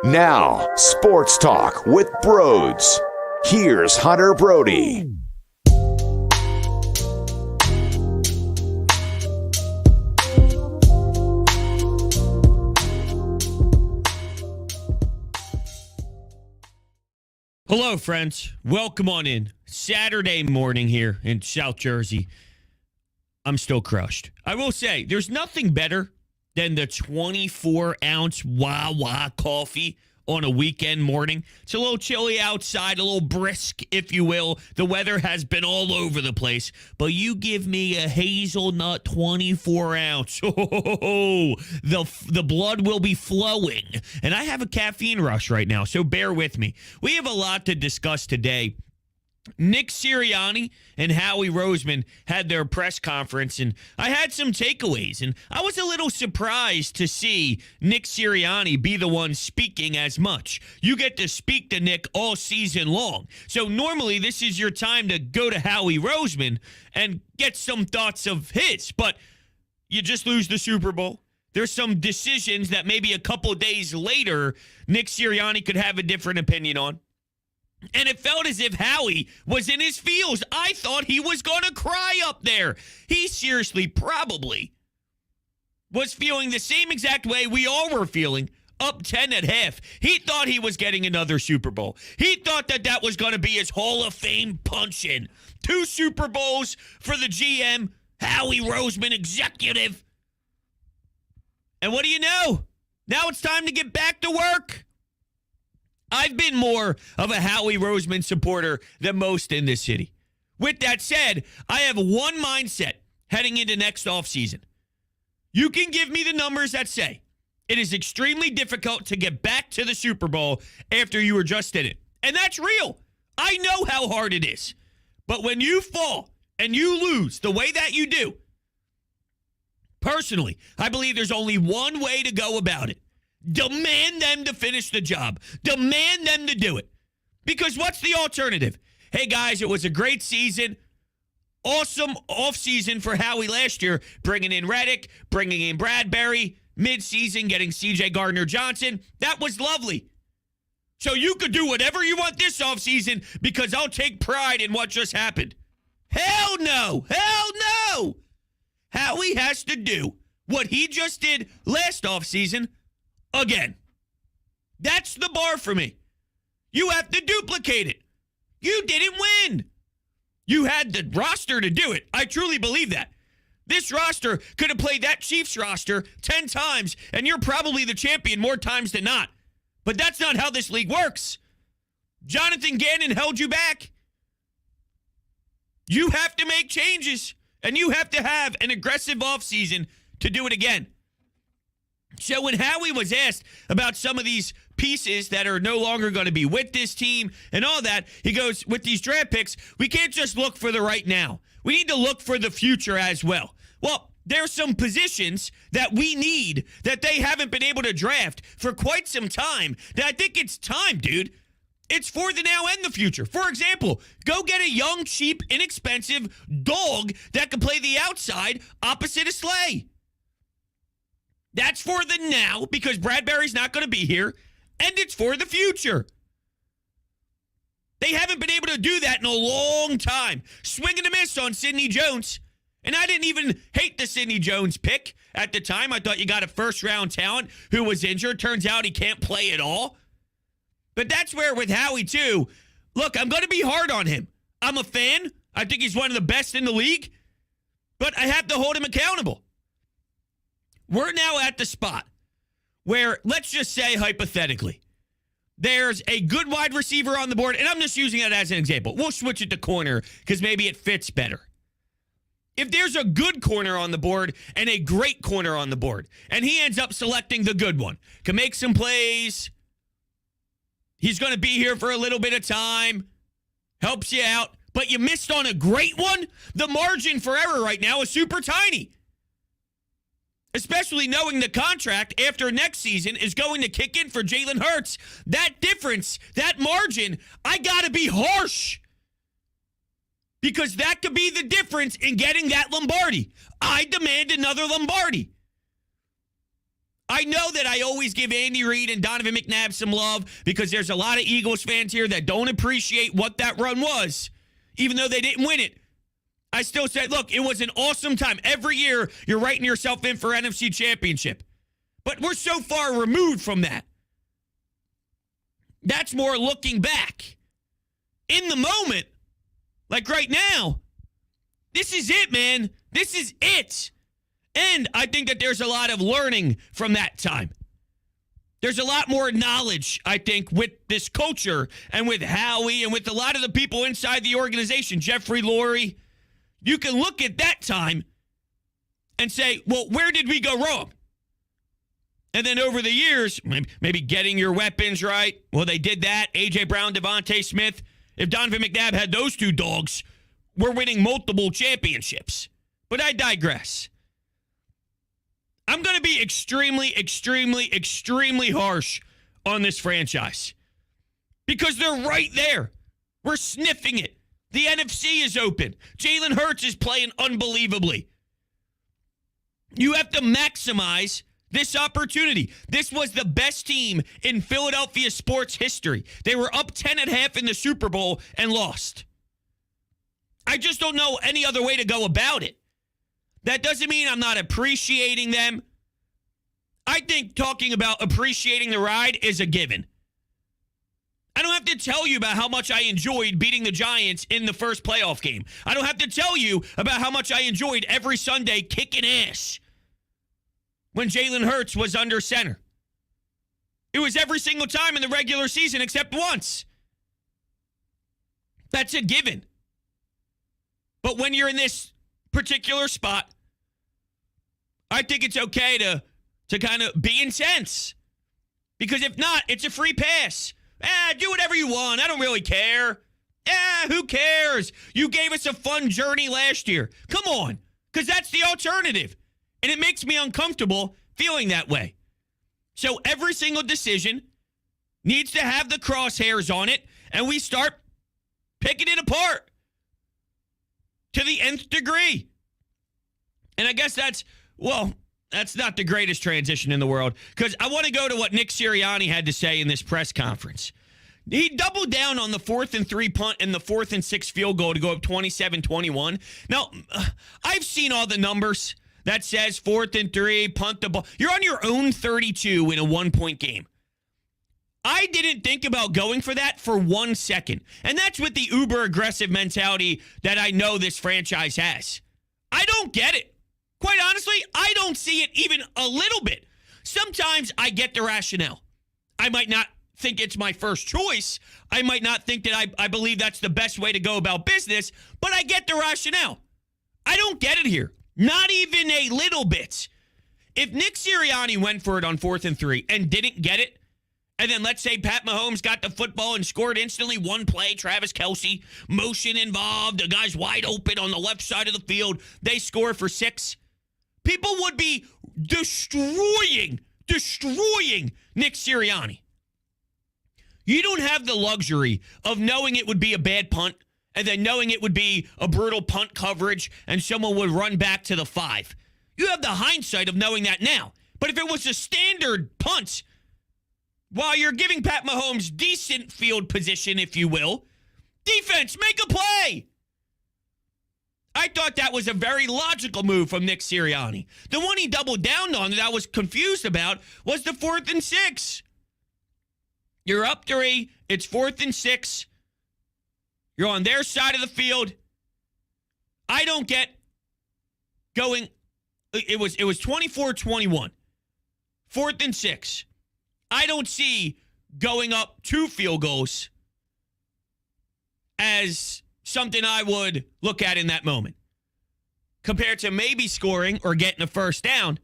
Now, Sports Talk with Broads. Here's Hunter Brody. Hello, friends. Welcome on in. Saturday morning here in South Jersey. I'm still crushed. I will say, there's nothing better than the 24-ounce Wawa coffee on a weekend morning. It's a little chilly outside, a little brisk, if you will. The weather has been all over the place. But you give me a hazelnut 24-ounce. Oh, the blood will be flowing. And I have a caffeine rush right now, so bear with me. We have a lot to discuss today. Nick Sirianni and Howie Roseman had their press conference, and I had some takeaways, and I was a little surprised to see Nick Sirianni be the one speaking as much. You get to speak to Nick all season long, so normally this is your time to go to Howie Roseman and get some thoughts of his, but you just lose the Super Bowl. There's some decisions that maybe a couple days later, Nick Sirianni could have a different opinion on. And it felt as if Howie was in his feels. I thought he was going to cry up there. He seriously probably was feeling the same exact way we all were feeling, up 10 at half. He thought he was getting another Super Bowl. He thought that was going to be his Hall of Fame punch-in. 2 Super Bowls for the GM, Howie Roseman executive. And what do you know? Now it's time to get back to work. I've been more of a Howie Roseman supporter than most in this city. With that said, I have one mindset heading into next offseason. You can give me the numbers that say it is extremely difficult to get back to the Super Bowl after you were just in it. And that's real. I know how hard it is. But when you fall and you lose the way that you do, personally, I believe there's only one way to go about it. Demand them to finish the job. Demand them to do it. Because what's the alternative? Hey, guys, it was a great season. Awesome offseason for Howie last year. Bringing in Reddick, bringing in Bradbury, midseason, getting C.J. Gardner-Johnson. That was lovely. So you could do whatever you want this offseason because I'll take pride in what just happened. Hell no. Hell no. Howie has to do what he just did last offseason again. That's the bar for me. You have to duplicate it. You didn't win. You had the roster to do it. I truly believe that. This roster could have played that Chiefs roster 10 times, and you're probably the champion more times than not. But that's not how this league works. Jonathan Gannon held you back. You have to make changes, and you have to have an aggressive offseason to do it again. So when Howie was asked about some of these pieces that are no longer going to be with this team and all that, he goes, with these draft picks, we can't just look for the right now. We need to look for the future as well. Well, there's some positions that we need that they haven't been able to draft for quite some time. That I think it's time, dude. It's for the now and the future. For example, go get a young, cheap, inexpensive dog that can play the outside opposite of Slay. That's for the now because Bradbury's not going to be here, and it's for the future. They haven't been able to do that in a long time. Swing and a miss on Sidney Jones. And I didn't even hate the Sidney Jones pick at the time. I thought you got a first-round talent who was injured. Turns out he can't play at all. But that's where with Howie, too, look, I'm going to be hard on him. I'm a fan. I think he's one of the best in the league. But I have to hold him accountable. We're now at the spot where, let's just say hypothetically, there's a good wide receiver on the board, and I'm just using that as an example. We'll switch it to corner because maybe it fits better. If there's a good corner on the board and a great corner on the board, and he ends up selecting the good one, can make some plays, he's going to be here for a little bit of time, helps you out, but you missed on a great one, the margin for error right now is super tiny. Especially knowing the contract after next season is going to kick in for Jalen Hurts. That difference, that margin, I got to be harsh. Because that could be the difference in getting that Lombardi. I demand another Lombardi. I know that I always give Andy Reid and Donovan McNabb some love because there's a lot of Eagles fans here that don't appreciate what that run was, even though they didn't win it. I still said, look, it was an awesome time. Every year, you're writing yourself in for NFC Championship. But we're so far removed from that. That's more looking back. In the moment, like right now, this is it, man. This is it. And I think that there's a lot of learning from that time. There's a lot more knowledge, I think, with this culture and with Howie and with a lot of the people inside the organization, Jeffrey Lurie. You can look at that time and say, well, where did we go wrong? And then over the years, maybe getting your weapons right. Well, they did that. A.J. Brown, Devontae Smith. If Donovan McNabb had those two dogs, we're winning multiple championships. But I digress. I'm going to be extremely, extremely, extremely harsh on this franchise because they're right there. We're sniffing it. The NFC is open. Jalen Hurts is playing unbelievably. You have to maximize this opportunity. This was the best team in Philadelphia sports history. They were up 10.5 in the Super Bowl and lost. I just don't know any other way to go about it. That doesn't mean I'm not appreciating them. I think talking about appreciating the ride is a given. I don't have to tell you about how much I enjoyed beating the Giants in the first playoff game. I don't have to tell you about how much I enjoyed every Sunday kicking ass when Jalen Hurts was under center. It was every single time in the regular season except once. That's a given. But when you're in this particular spot, I think it's okay to kind of be intense. Because if not, it's a free pass. Do whatever you want. I don't really care. Who cares? You gave us a fun journey last year. Come on. Because that's the alternative. And it makes me uncomfortable feeling that way. So every single decision needs to have the crosshairs on it, and we start picking it apart to the nth degree. And I guess that's not the greatest transition in the world, because I want to go to what Nick Sirianni had to say in this press conference. He doubled down on the 4th and 3 punt and the 4th and 6 field goal to go up 27-21. Now, I've seen all the numbers that says 4th and 3, punt the ball. You're on your own 32 in a 1-point game. I didn't think about going for that for 1 second. And that's with the uber aggressive mentality that I know this franchise has. I don't get it. Quite honestly, I don't see it even a little bit. Sometimes I get the rationale. I might not think it's my first choice. I might not think that I believe that's the best way to go about business, but I get the rationale. I don't get it here. Not even a little bit. If Nick Sirianni went for it on 4th and 3 and didn't get it, and then let's say Pat Mahomes got the football and scored instantly, one play, Travis Kelce, motion involved, the guy's wide open on the left side of the field, they score for 6, people would be destroying Nick Sirianni. You don't have the luxury of knowing it would be a bad punt and then knowing it would be a brutal punt coverage and someone would run back to the 5. You have the hindsight of knowing that now. But if it was a standard punt, while you're giving Pat Mahomes decent field position, if you will, defense, make a play. I thought that was a very logical move from Nick Sirianni. The one he doubled down on that I was confused about was the 4th and 6. You're up 3. It's 4th and 6. You're on their side of the field. I don't get going. It was 24-21. 4th and 6. I don't see going up 2 field goals as something I would look at in that moment, compared to maybe scoring or getting a first down.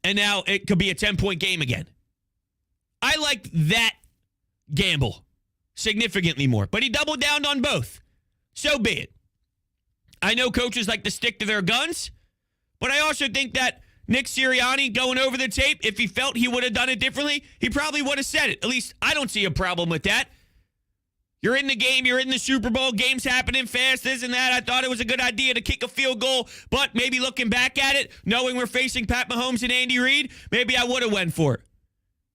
And now it could be a 10-point game again. I like that gamble significantly more. But he doubled down on both. So be it. I know coaches like to stick to their guns, but I also think that Nick Sirianni going over the tape, if he felt he would have done it differently, he probably would have said it. At least I don't see a problem with that. You're in the game. You're in the Super Bowl. Game's happening fast, this and that. I thought it was a good idea to kick a field goal, but maybe looking back at it, knowing we're facing Pat Mahomes and Andy Reid, maybe I would have went for it.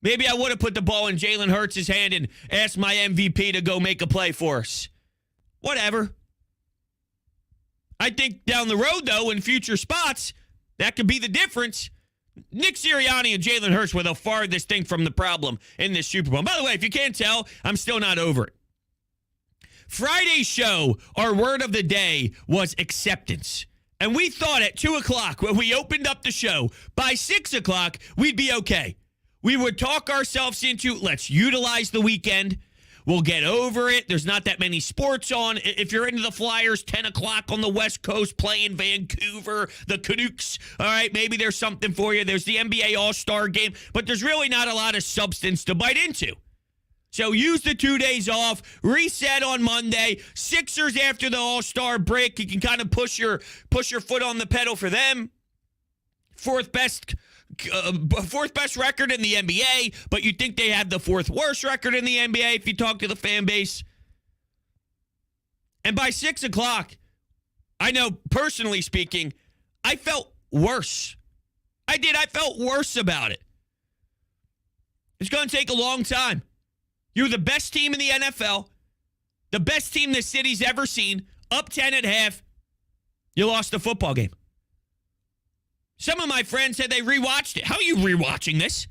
Maybe I would have put the ball in Jalen Hurts' hand and asked my MVP to go make a play for us. Whatever. I think down the road, though, in future spots, that could be the difference. Nick Sirianni and Jalen Hurts were the farthest thing from the problem in this Super Bowl. By the way, if you can't tell, I'm still not over it. Friday's show, our word of the day was acceptance. And we thought at 2 o'clock when we opened up the show, by 6 o'clock, we'd be okay. We would talk ourselves into, let's utilize the weekend. We'll get over it. There's not that many sports on. If you're into the Flyers, 10 o'clock on the West Coast playing Vancouver, the Canucks, all right, maybe there's something for you. There's the NBA All-Star game, but there's really not a lot of substance to bite into. So use the 2 days off, reset on Monday. Sixers after the All-Star break, you can kind of push your foot on the pedal for them. Fourth best record in the NBA, but you think they have the fourth worst record in the NBA if you talk to the fan base. And by 6 o'clock, I know personally speaking, I felt worse. I did. I felt worse about it. It's going to take a long time. You're the best team in the NFL, the best team the city's ever seen, up 10 at half. You lost the football game. Some of my friends said they rewatched it. How are you rewatching this?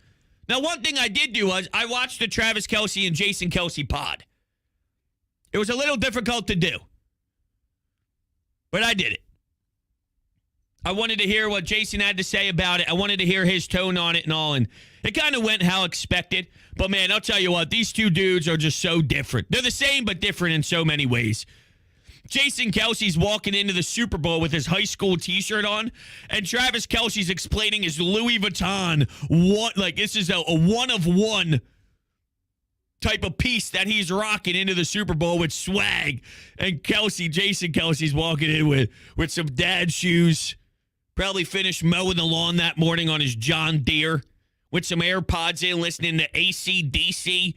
Now, one thing I did do was I watched the Travis Kelce and Jason Kelce pod. It was a little difficult to do, but I did it. I wanted to hear what Jason had to say about it. I wanted to hear his tone on it and all, and it kind of went how expected. But, man, I'll tell you what, these two dudes are just so different. They're the same but different in so many ways. Jason Kelce's walking into the Super Bowl with his high school T-shirt on, and Travis Kelce's explaining his Louis Vuitton, this is a one-of-one type of piece that he's rocking into the Super Bowl with swag. And Jason Kelce's walking in with some dad shoes, probably finished mowing the lawn that morning on his John Deere, with some AirPods in, listening to AC/DC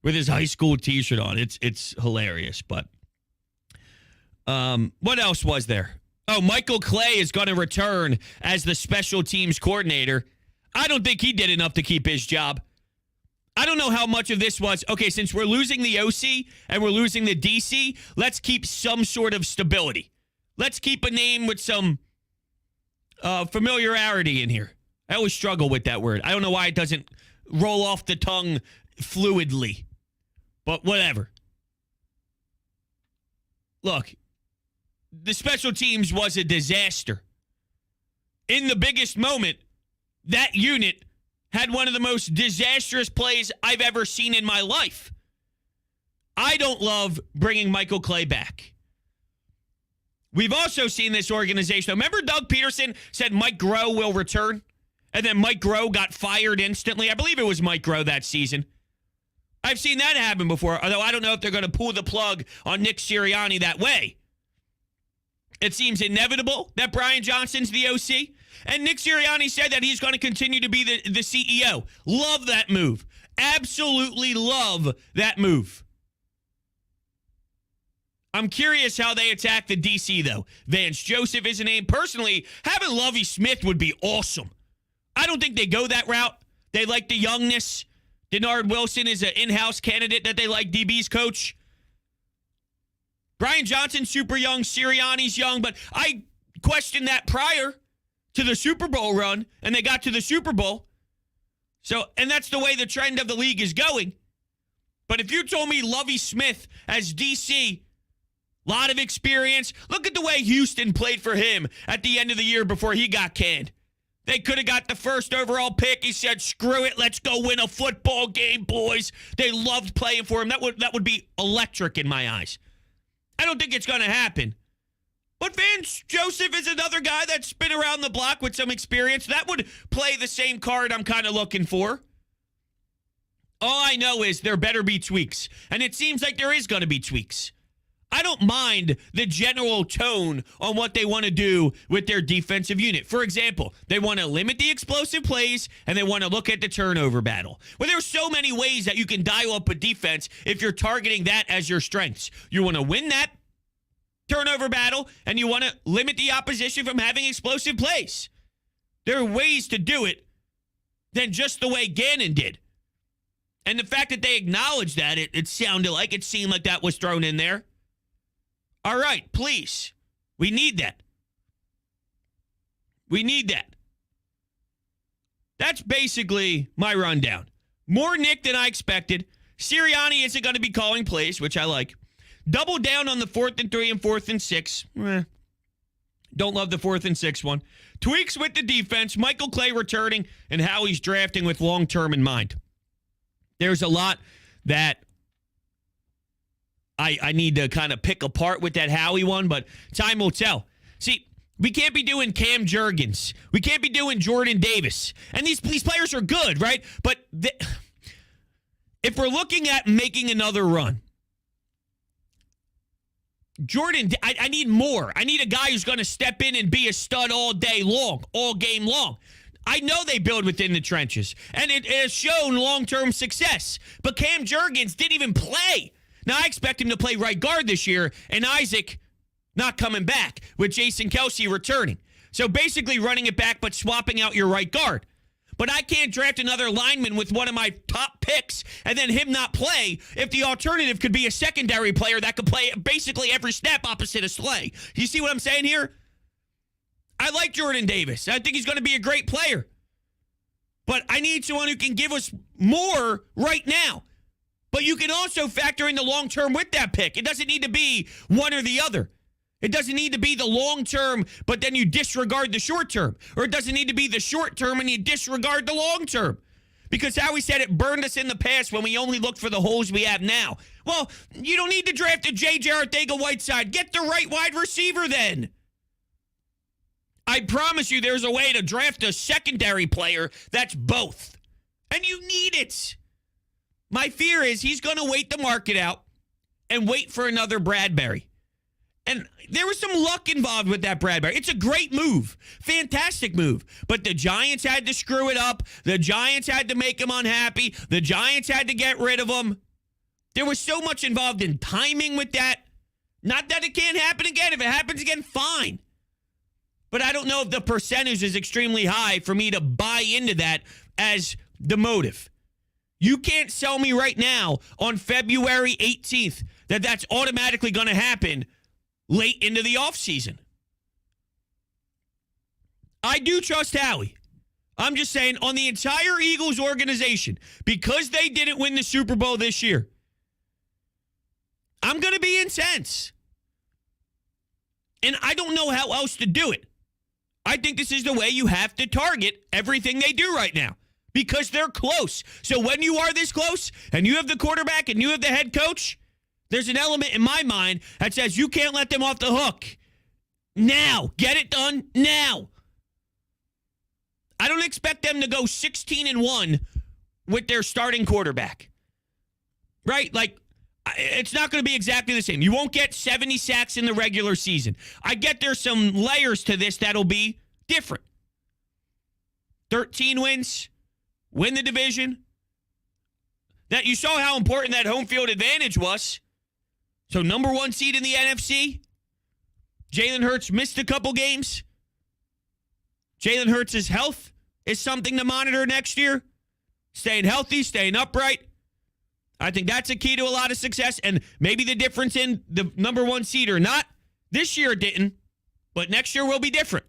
with his high school T-shirt on. It's hilarious, but what else was there? Oh, Michael Clay is going to return as the special teams coordinator. I don't think he did enough to keep his job. I don't know how much of this was, okay, since we're losing the OC and we're losing the DC, let's keep some sort of stability. Let's keep a name with some familiarity in here. I always struggle with that word. I don't know why it doesn't roll off the tongue fluidly, but whatever. Look, the special teams was a disaster. In the biggest moment, that unit had one of the most disastrous plays I've ever seen in my life. I don't love bringing Michael Clay back. We've also seen this organization. Remember Doug Peterson said Mike Groh will return? And then Mike Groh got fired instantly. I believe it was Mike Groh that season. I've seen that happen before, although I don't know if they're going to pull the plug on Nick Sirianni that way. It seems inevitable that Brian Johnson's the OC. And Nick Sirianni said that he's going to continue to be the CEO. Love that move. Absolutely love that move. I'm curious how they attack the DC, though. Vance Joseph is a name. Personally, having Lovie Smith would be awesome. I don't think they go that route. They like the youngness. Denard Wilson is an in-house candidate that they like, DB's coach. Brian Johnson, super young. Sirianni's young. But I questioned that prior to the Super Bowl run, and they got to the Super Bowl. And that's the way the trend of the league is going. But if you told me Lovie Smith as DC, lot of experience. Look at the way Houston played for him at the end of the year before he got canned. They could have got the first overall pick. He said, screw it, let's go win a football game, boys. They loved playing for him. That would be electric in my eyes. I don't think it's going to happen. But Vance Joseph is another guy that's been around the block with some experience. That would play the same card I'm kind of looking for. All I know is there better be tweaks. And it seems like there is going to be tweaks. I don't mind the general tone on what they want to do with their defensive unit. For example, they want to limit the explosive plays and they want to look at the turnover battle. Well, there's so many ways that you can dial up a defense if you're targeting that as your strengths. You want to win that turnover battle and you want to limit the opposition from having explosive plays. There are ways to do it than just the way Gannon did. And the fact that they acknowledged that, it seemed like that was thrown in there. All right, please. We need that. We need that. That's basically my rundown. More Nick than I expected. Sirianni isn't going to be calling plays, which I like. Double down on the 4th and 3 and 4th and 6. Don't love the 4th and 6 one. Tweaks with the defense. Michael Clay returning and how he's drafting with long-term in mind. There's a lot that I need to kind of pick apart with that Howie one, but time will tell. See, we can't be doing Cam Jurgens. We can't be doing Jordan Davis. And these players are good, right? But if we're looking at making another run, Jordan, I need more. I need a guy who's going to step in and be a stud all day long, all game long. I know they build within the trenches, and it has shown long-term success. But Cam Jurgens didn't even play. Now, I expect him to play right guard this year, and Isaac not coming back, with Jason Kelsey returning. So basically running it back but swapping out your right guard. But I can't draft another lineman with one of my top picks and then him not play if the alternative could be a secondary player that could play basically every snap opposite of Slay. You see what I'm saying here? I like Jordan Davis. I think he's going to be a great player. But I need someone who can give us more right now. But you can also factor in the long term with that pick. It doesn't need to be one or the other. It doesn't need to be the long term, but then you disregard the short term. Or it doesn't need to be the short term and you disregard the long term. Because Howie said it burned us in the past when we only looked for the holes we have now. Well, you don't need to draft a J.J. Arcega-Whiteside. Get the right wide receiver then. I promise you there's a way to draft a secondary player that's both. And you need it. My fear is he's going to wait the market out and wait for another Bradbury. And there was some luck involved with that Bradbury. It's a great move. Fantastic move. But the Giants had to screw it up. The Giants had to make him unhappy. The Giants had to get rid of him. There was so much involved in timing with that. Not that it can't happen again. If it happens again, fine. But I don't know if the percentage is extremely high for me to buy into that as the motive. You can't sell me right now on February 18th that that's automatically going to happen late into the offseason. I do trust Howie. I'm just saying on the entire Eagles organization, because they didn't win the Super Bowl this year, I'm going to be incensed. And I don't know how else to do it. I think this is the way you have to target everything they do right now. Because they're close. So when you are this close and you have the quarterback and you have the head coach, there's an element in my mind that says you can't let them off the hook. Now. Get it done now. I don't expect them to go 16-1 with their starting quarterback. Right? Like, it's not going to be exactly the same. You won't get 70 sacks in the regular season. I get there's some layers to this that'll be different. 13 wins. Win the division. That you saw how important that home field advantage was. So number 1 seed in the NFC. Jalen Hurts missed a couple games. Jalen Hurts' health is something to monitor next year. Staying healthy, staying upright. I think that's a key to a lot of success. And maybe the difference in the number 1 seed or not. This year it didn't. But next year will be different.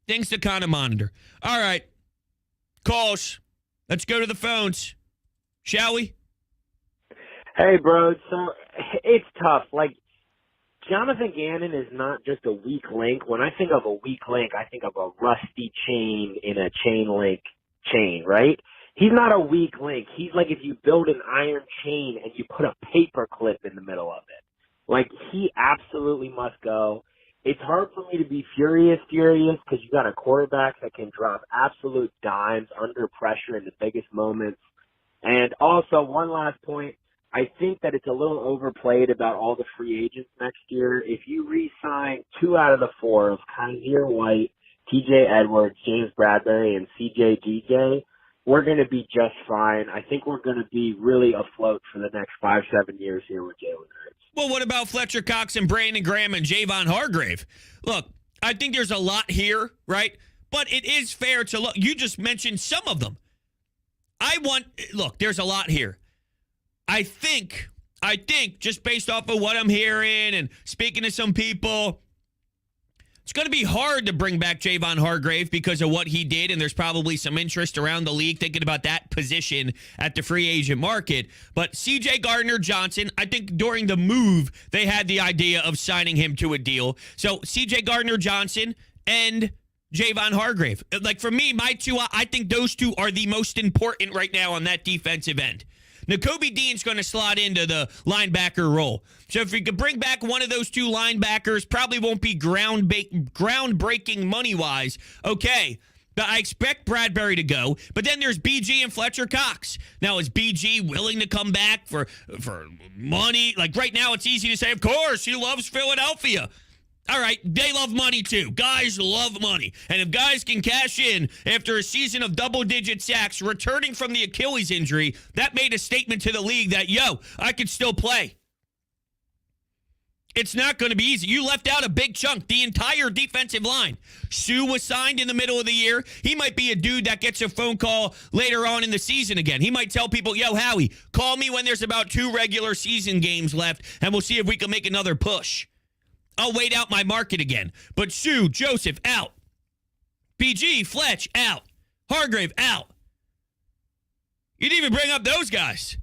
Things to kind of monitor. All right. Calls. Let's go to the phones. Shall we? Hey, bro. So it's tough. Like, Jonathan Gannon is not just a weak link. When I think of a weak link, I think of a rusty chain in a chain link chain, right? He's not a weak link. He's like if you build an iron chain and you put a paper clip in the middle of it. Like, he absolutely must go. It's hard for me to be furious because you got a quarterback that can drop absolute dimes under pressure in the biggest moments. And also, one last point, I think that it's a little overplayed about all the free agents next year. If you re-sign 2 out of the 4 of Kaiser White, TJ Edwards, James Bradbury, and CJ DJ, we're going to be just fine. I think we're going to be really afloat for the next 5-7 years here with Jalen Hurts. Well, what about Fletcher Cox and Brandon Graham and Javon Hargrave? Look, I think there's a lot here, right? But it is fair to look. You just mentioned some of them. Look, there's a lot here. I think, just based off of what I'm hearing and speaking to some people, it's going to be hard to bring back Javon Hargrave because of what he did, and there's probably some interest around the league thinking about that position at the free agent market. But C.J. Gardner-Johnson, I think during the move, they had the idea of signing him to a deal. So C.J. Gardner-Johnson and Javon Hargrave. Like, for me, my two, I think those two are the most important right now on that defensive end. Nakobe Dean's going to slot into the linebacker role. So if we could bring back one of those two linebackers, probably won't be groundbreaking money-wise. Okay, but I expect Bradbury to go. But then there's BG and Fletcher Cox. Now, is BG willing to come back for money? Like, right now, it's easy to say, of course, he loves Philadelphia. All right, they love money too. Guys love money. And if guys can cash in after a season of double-digit sacks, returning from the Achilles injury, that made a statement to the league that, I could still play. It's not going to be easy. You left out a big chunk, the entire defensive line. Sue was signed in the middle of the year. He might be a dude that gets a phone call later on in the season again. He might tell people, Howie, call me when there's about 2 regular season games left, and we'll see if we can make another push. I'll wait out my market again. But Sue, Joseph, out. BG, Fletch, out. Hargrave, out. You didn't even bring up those guys.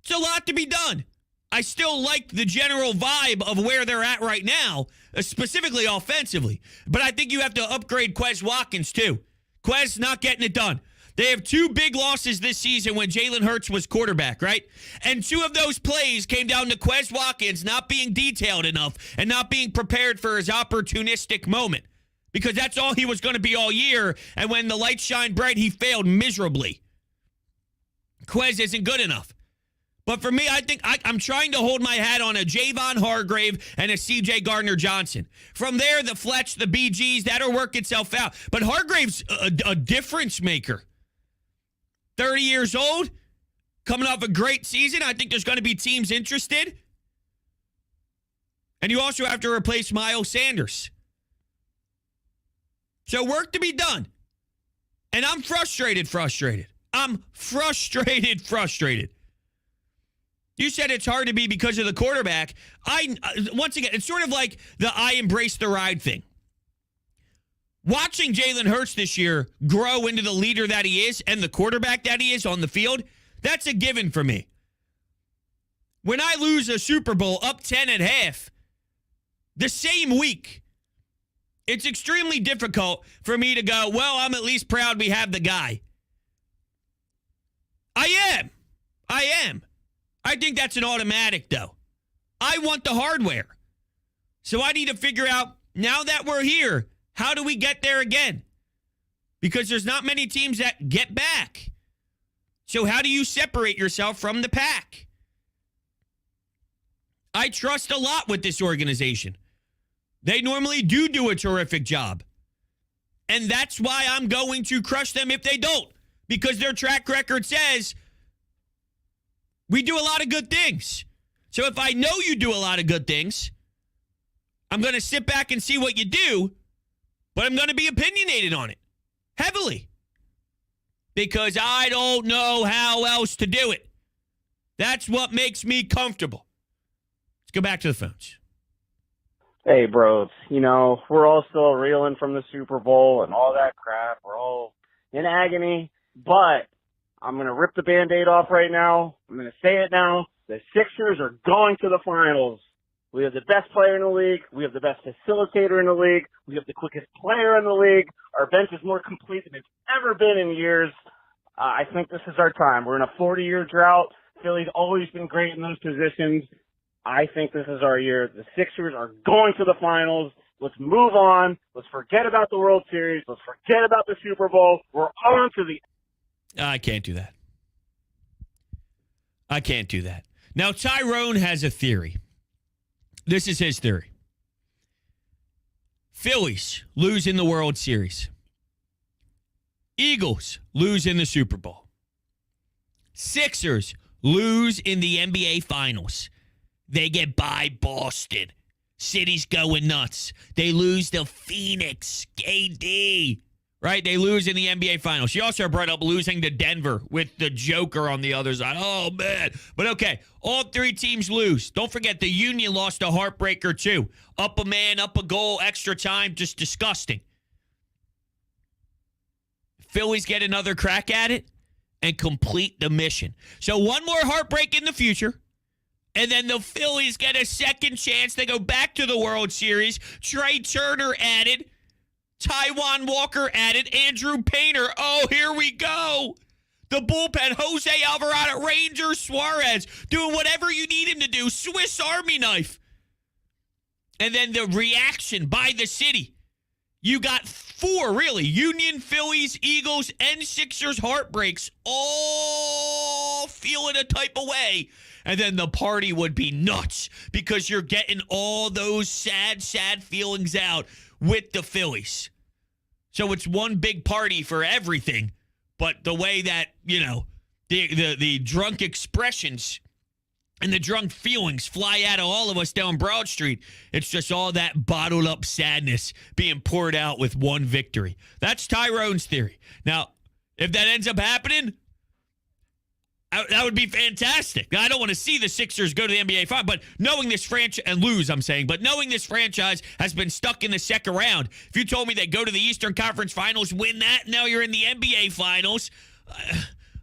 It's a lot to be done. I still like the general vibe of where they're at right now, specifically offensively. But I think you have to upgrade Quez Watkins, too. Quez not getting it done. They have 2 big losses this season when Jalen Hurts was quarterback, right? And 2 of those plays came down to Quez Watkins not being detailed enough and not being prepared for his opportunistic moment. Because that's all he was going to be all year, and when the lights shine bright, he failed miserably. Quez isn't good enough. But for me, I think I'm trying to hold my hat on a Javon Hargrave and a C.J. Gardner-Johnson. From there, the Fletch, the BGs, that'll work itself out. But Hargrave's a difference maker. 30 years old, coming off a great season. I think there's going to be teams interested. And you also have to replace Miles Sanders. So work to be done. And I'm frustrated. I'm frustrated. You said it's hard to be because of the quarterback. Once again, it's sort of like the I embrace the ride thing. Watching Jalen Hurts this year grow into the leader that he is and the quarterback that he is on the field, that's a given for me. When I lose a Super Bowl up 10 at half, the same week, it's extremely difficult for me to go, well, I'm at least proud we have the guy. I am. I think that's an automatic, though. I want the hardware. So I need to figure out, now that we're here, how do we get there again? Because there's not many teams that get back. So how do you separate yourself from the pack? I trust a lot with this organization. They normally do a terrific job. And that's why I'm going to crush them if they don't. Because their track record says we do a lot of good things. So if I know you do a lot of good things, I'm going to sit back and see what you do. But I'm going to be opinionated on it, heavily, because I don't know how else to do it. That's what makes me comfortable. Let's go back to the phones. Hey, bros. We're all still reeling from the Super Bowl and all that crap. We're all in agony, but I'm going to rip the Band-Aid off right now. I'm going to say it now. The Sixers are going to the finals. We have the best player in the league. We have the best facilitator in the league. We have the quickest player in the league. Our bench is more complete than it's ever been in years. I think this is our time. We're in a 40-year drought. Philly's always been great in those positions. I think this is our year. The Sixers are going to the finals. Let's move on. Let's forget about the World Series. Let's forget about the Super Bowl. We're on to the... I can't do that. I can't do that. Now, Tyrone has a theory. This is his theory. Phillies lose in the World Series. Eagles lose in the Super Bowl. Sixers lose in the NBA Finals. They get by Boston. City's going nuts. They lose to Phoenix. KD. Right? They lose in the NBA Finals. She also brought up losing to Denver with the Joker on the other side. Oh, man. But okay, all three teams lose. Don't forget, the Union lost a heartbreaker, too. Up a man, up a goal, extra time, just disgusting. Phillies get another crack at it and complete the mission. So one more heartbreak in the future, and then the Phillies get a second chance. They go back to the World Series. Trey Turner added. Taijuan Walker added. Andrew Painter. Oh, here we go. The bullpen. Jose Alvarado. Ranger Suarez. Doing whatever you need him to do. Swiss Army knife. And then the reaction by the city. You got four, really. Union, Phillies, Eagles, and Sixers heartbreaks. All feeling a type of way. And then the party would be nuts because you're getting all those sad, sad feelings out with the Phillies. So it's one big party for everything. But the way that, the drunk expressions and the drunk feelings fly out of all of us down Broad Street, it's just all that bottled up sadness being poured out with one victory. That's Tyrone's theory. Now, if that ends up happening, that would be fantastic. Now, I don't want to see the Sixers go to the NBA Finals, but knowing this franchise, and lose, I'm saying, but knowing this franchise has been stuck in the second round, if you told me they go to the Eastern Conference Finals, win that, now you're in the NBA Finals,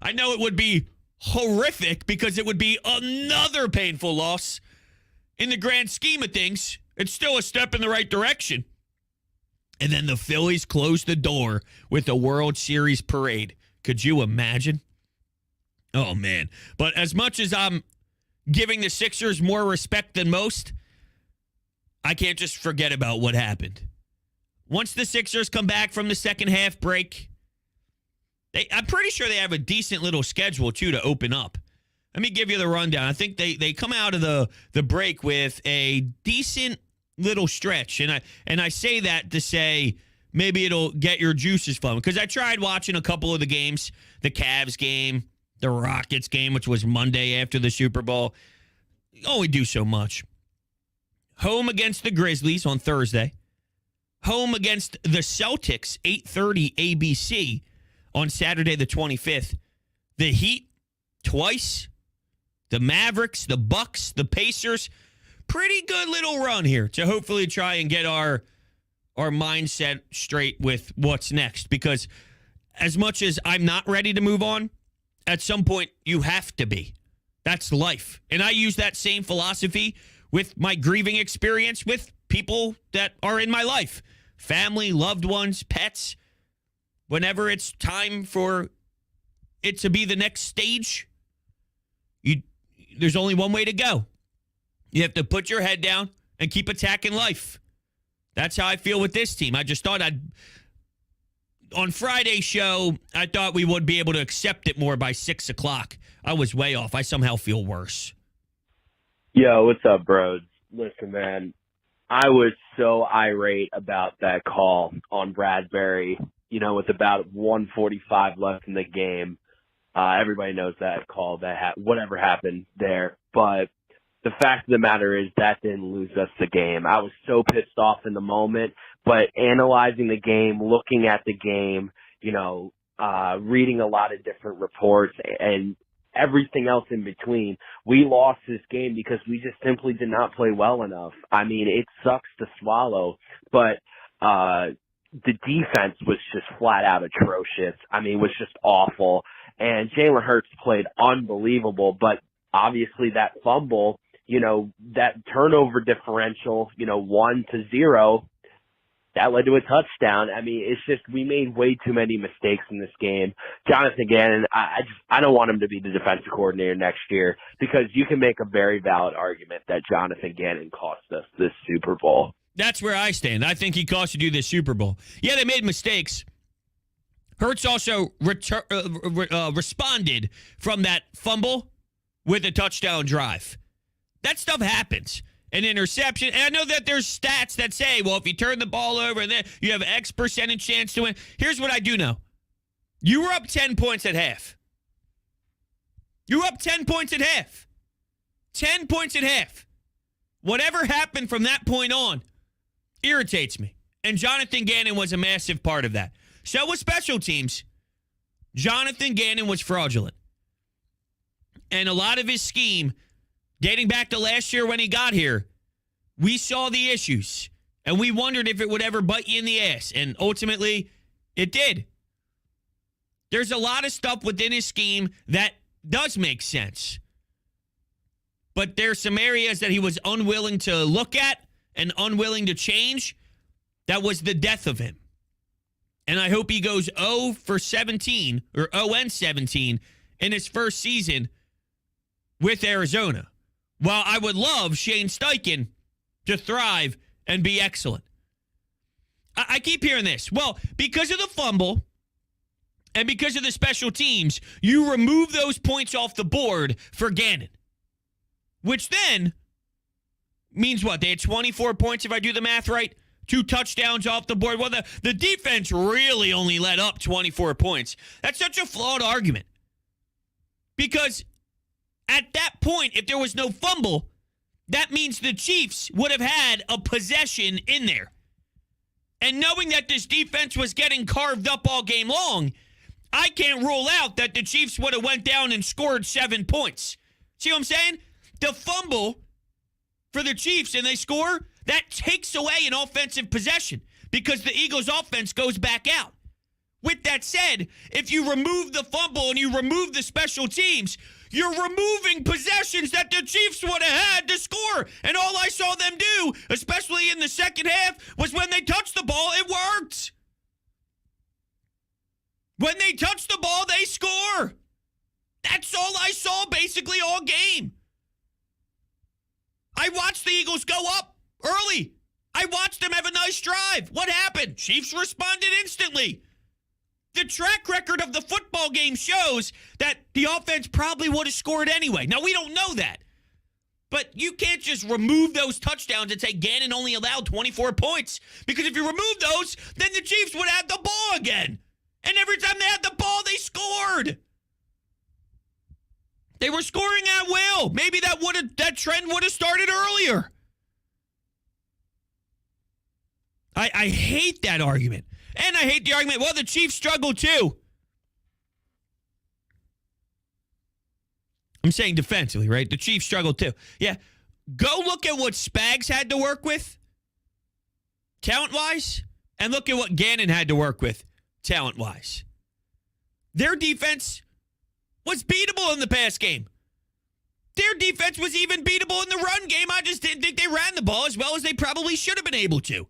I know it would be horrific because it would be another painful loss. In the grand scheme of things, it's still a step in the right direction. And then the Phillies close the door with a World Series parade. Could you imagine? Oh, man. But as much as I'm giving the Sixers more respect than most, I can't just forget about what happened. Once the Sixers come back from the second half break, I'm pretty sure they have a decent little schedule, too, to open up. Let me give you the rundown. I think they come out of the break with a decent little stretch. And I say that to say maybe it'll get your juices flowing. Because I tried watching a couple of the games, the Cavs game, the Rockets game, which was Monday after the Super Bowl. You only do so much. Home against the Grizzlies on Thursday. Home against the Celtics, 8:30 ABC on Saturday the 25th. The Heat twice. The Mavericks, the Bucks, the Pacers. Pretty good little run here to hopefully try and get our mindset straight with what's next. Because as much as I'm not ready to move on, at some point, you have to be. That's life. And I use that same philosophy with my grieving experience with people that are in my life. Family, loved ones, pets. Whenever it's time for it to be the next stage, there's only one way to go. You have to put your head down and keep attacking life. That's how I feel with this team. I just thought on Friday's show, I thought we would be able to accept it more by 6 o'clock. I was way off. I somehow feel worse. Yo, what's up, bros? Listen, man, I was so irate about that call on Bradbury, with about 1:45 left in the game. Everybody knows that call, whatever happened there. But the fact of the matter is that didn't lose us the game. I was so pissed off in the moment. But analyzing the game, looking at the game, reading a lot of different reports and everything else in between, we lost this game because we just simply did not play well enough. I mean, it sucks to swallow, but the defense was just flat out atrocious. I mean, it was just awful. And Jalen Hurts played unbelievable, but obviously that fumble, that turnover differential, 1-0, that led to a touchdown. I mean, it's just we made way too many mistakes in this game. Jonathan Gannon, I don't want him to be the defensive coordinator next year because you can make a very valid argument that Jonathan Gannon cost us this Super Bowl. That's where I stand. I think he cost you this Super Bowl. Yeah, they made mistakes. Hurts also responded from that fumble with a touchdown drive. That stuff happens. An interception. And I know that there's stats that say, well, if you turn the ball over and then you have X percentage chance to win. Here's what I do know. You were up 10 points at half. You were up 10 points at half. 10 points at half. Whatever happened from that point on irritates me. And Jonathan Gannon was a massive part of that. So was special teams. Jonathan Gannon was fraudulent. And a lot of his scheme, dating back to last year when he got here, we saw the issues. And we wondered if it would ever bite you in the ass. And ultimately, it did. There's a lot of stuff within his scheme that does make sense. But there's some areas that he was unwilling to look at and unwilling to change. That was the death of him. And I hope he goes 0 for 17 or 0-17 in his first season with Arizona. While I would love Shane Steichen to thrive and be excellent. I keep hearing this. Well, because of the fumble and because of the special teams, you remove those points off the board for Gannon. Which then means what? They had 24 points if I do the math right. 2 touchdowns off the board. Well, the defense really only let up 24 points. That's such a flawed argument. Because at that point, if there was no fumble, that means the Chiefs would have had a possession in there. And knowing that this defense was getting carved up all game long, I can't rule out that the Chiefs would have went down and scored 7 points. See what I'm saying? The fumble for the Chiefs and they score, that takes away an offensive possession because the Eagles' offense goes back out. With that said, if you remove the fumble and you remove the special teams, you're removing possessions that the Chiefs would have had to score. And all I saw them do, especially in the second half, was when they touched the ball, it worked. When they touch the ball, they score. That's all I saw basically all game. I watched the Eagles go up early. I watched them have a nice drive. What happened? Chiefs responded instantly. The track record of the football game shows that the offense probably would have scored anyway. Now, we don't know that. But you can't just remove those touchdowns and say Gannon only allowed 24 points. Because if you remove those, then the Chiefs would have the ball again. And every time they had the ball, they scored. They were scoring at will. Maybe that trend would have started earlier. I hate that argument. And I hate the argument, well, the Chiefs struggled too. I'm saying defensively, right? The Chiefs struggled too. Yeah. Go look at what Spags had to work with, talent-wise, and look at what Gannon had to work with, talent-wise. Their defense was beatable in the pass game. Their defense was even beatable in the run game. I just didn't think they ran the ball as well as they probably should have been able to.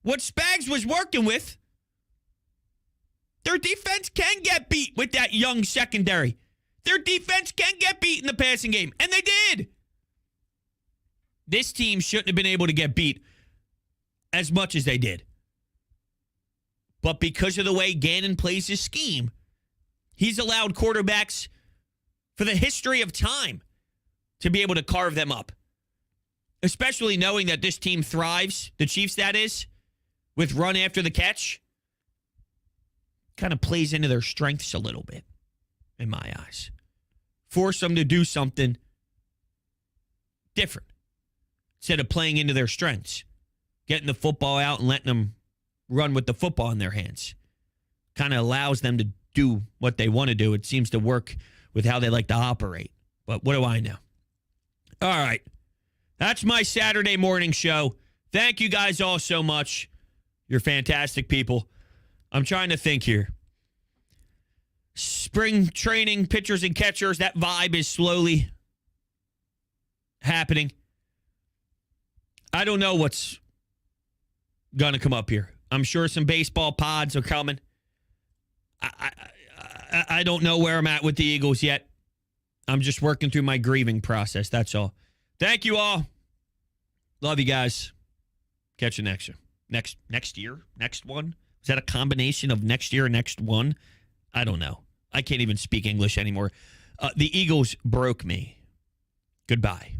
What Spags was working with, their defense can get beat with that young secondary. Their defense can get beat in the passing game, and they did. This team shouldn't have been able to get beat as much as they did. But because of the way Gannon plays his scheme, he's allowed quarterbacks for the history of time to be able to carve them up. Especially knowing that this team thrives, the Chiefs that is, with run after the catch. Kind of plays into their strengths a little bit, in my eyes. Force them to do something different instead of playing into their strengths. Getting the football out and letting them run with the football in their hands. Kind of allows them to do what they want to do. It seems to work with how they like to operate. But what do I know? All right. That's my Saturday morning show. Thank you guys all so much. You're fantastic people. I'm trying to think here. Spring training, pitchers and catchers, that vibe is slowly happening. I don't know what's going to come up here. I'm sure some baseball pods are coming. I don't know where I'm at with the Eagles yet. I'm just working through my grieving process. That's all. Thank you all. Love you guys. Catch you next year. Next year? Next one? Is that a combination of next year and next one? I don't know. I can't even speak English anymore. The Eagles broke me. Goodbye.